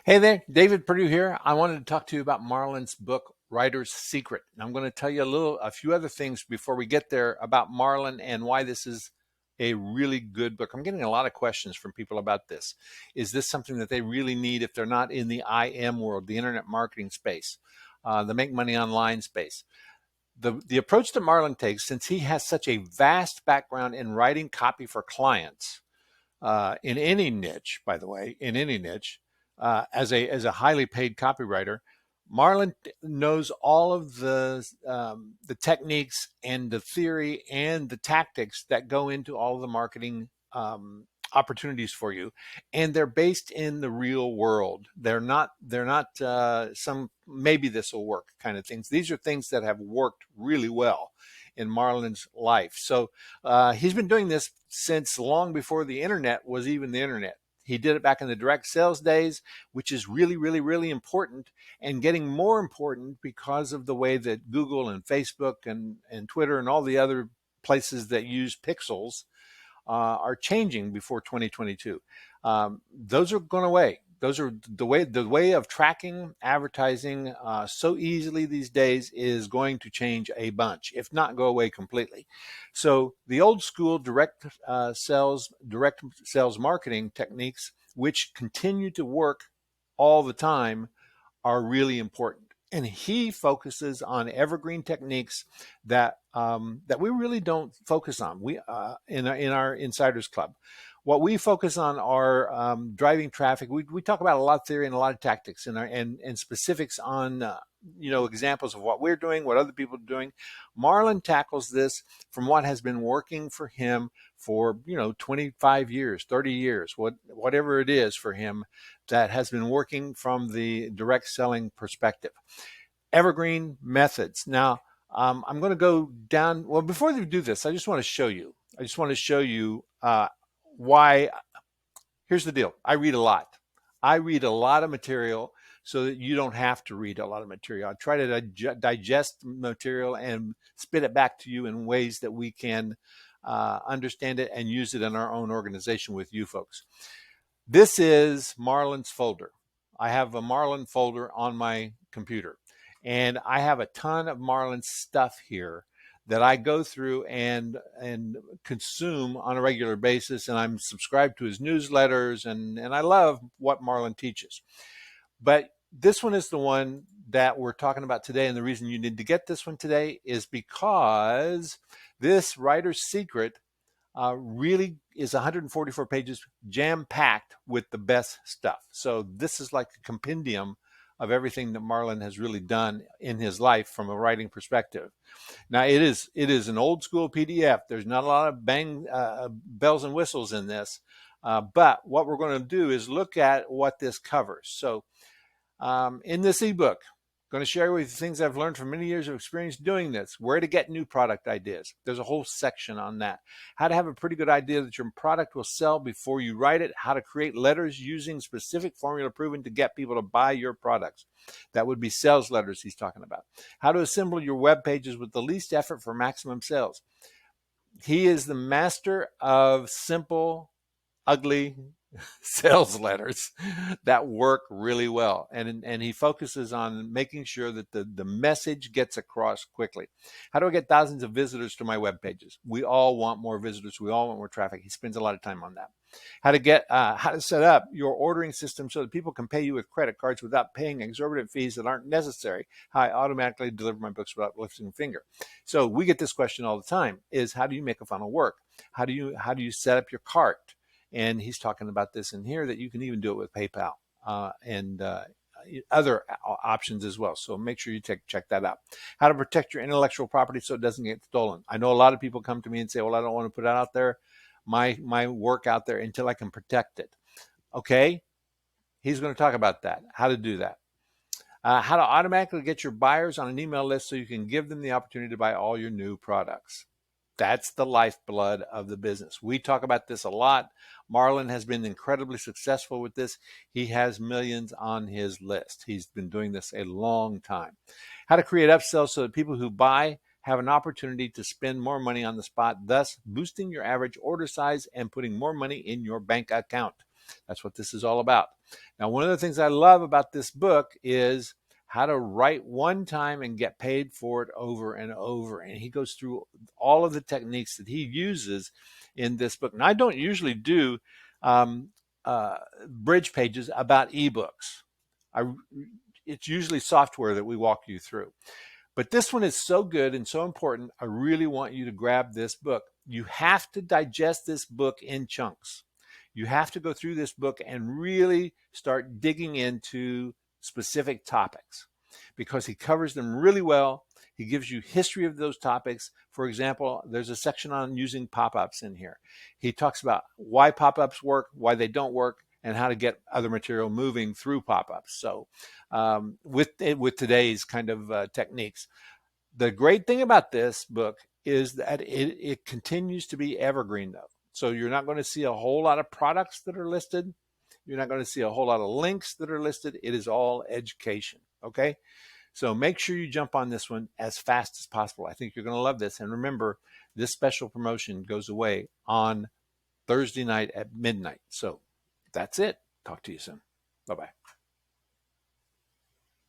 Hey there, David Perdue here. I wanted to talk to you about Marlon's book, Writer's Secret. And I'm going to tell you a few other things before we get there about Marlon and why this is a really good book. I'm getting a lot of questions from people about this. Is this something that they really need if they're not in the IM world, the internet marketing space, the make money online space? The approach that Marlon takes, since he has such a vast background in writing copy for clients, in any niche, by the way, in any niche, as a highly paid copywriter, Marlon knows all of the techniques and the theory and the tactics that go into all of the marketing opportunities for you, and they're based in the real world. They're not some maybe this will work kind of things. These are things that have worked really well in Marlon's life. So he's been doing this since long before the internet was even the internet. He did it back in the direct sales days, which is really, really, really important and getting more important because of the way that Google and Facebook and Twitter and all the other places that use pixels are changing before 2022. Those are going away. Those are the way of tracking advertising so easily these days is going to change a bunch, if not go away completely. So the old school direct sales marketing techniques, which continue to work all the time, are really important. And he focuses on evergreen techniques that we really don't focus on. We in our Insiders Club, what we focus on are driving traffic. We talk about a lot of theory and a lot of tactics and specifics on examples of what we're doing, what other people are doing. Marlon tackles this from what has been working for him for 25 years, 30 years, whatever it is for him that has been working from the direct selling perspective. Evergreen methods. Now, I'm going to go down. Well, before we do this, I just want to show you. Why. Here's the deal. I read a lot. I read a lot of material so that you don't have to read a lot of material. I try to digest material and spit it back to you in ways that we can understand it and use it in our own organization with you folks. This is Marlon's folder. I have a Marlon folder on my computer, and I have a ton of Marlon's stuff here that I go through and consume on a regular basis, and I'm subscribed to his newsletters, and I love what Marlon teaches. But this one is the one that we're talking about today, and the reason you need to get this one today is because this writer's secret really is 144 pages, jam-packed with the best stuff. So this is like a compendium of everything that Marlon has really done in his life from a writing perspective. Now it is an old school PDF. There's not a lot of bells and whistles in this, but what we're going to do is look at what this covers. So in this ebook, I'm going to share with you things I've learned from many years of experience doing this, where to get new product ideas. There's a whole section on that. How to have a pretty good idea that your product will sell before you write it. How to create letters using specific formula proven to get people to buy your products. That would be sales letters he's talking about. How to assemble your web pages with the least effort for maximum sales. He is the master of simple, ugly sales letters that work really well, and he focuses on making sure that the message gets across quickly. How do I get thousands of visitors to my web pages? We all want more visitors. We all want more traffic. He spends a lot of time on that. How to set up your ordering system so that people can pay you with credit cards without paying exorbitant fees that aren't necessary. How I automatically deliver my books without lifting a finger. So we get this question all the time: is how do you make a funnel work? How do you set up your cart? And he's talking about this in here, that you can even do it with PayPal and other options as well. So make sure you check that out. How to protect your intellectual property so it doesn't get stolen. I know a lot of people come to me and say, well, I don't want to put it out there, my work out there, until I can protect it. Okay, he's going to talk about that, how to do that. How to automatically get your buyers on an email list so you can give them the opportunity to buy all your new products. That's the lifeblood of the business. We talk about this a lot. Marlon has been incredibly successful with this. He has millions on his list. He's been doing this a long time. How to create upsells so that people who buy have an opportunity to spend more money on the spot, thus boosting your average order size and putting more money in your bank account. That's what this is all about. Now, one of the things I love about this book is how to write one time and get paid for it over and over. And he goes through all of the techniques that he uses in this book. And I don't usually do um, bridge pages about ebooks. It's usually software that we walk you through. But this one is so good and so important. I really want you to grab this book. You have to digest this book in chunks. You have to go through this book and really start digging into specific topics because he covers them really well. He gives you history of those topics. For example, there's a section on using pop-ups in here. He talks about why pop-ups work, why they don't work, and how to get other material moving through pop-ups. So with today's kind of techniques. The great thing about this book is that it continues to be evergreen, though. So you're not going to see a whole lot of products that are listed. You're not going to see a whole lot of links that are listed. It is all education, okay? So make sure you jump on this one as fast as possible. I think you're going to love this. And remember, this special promotion goes away on Thursday night at midnight. So that's it. Talk to you soon. Bye-bye.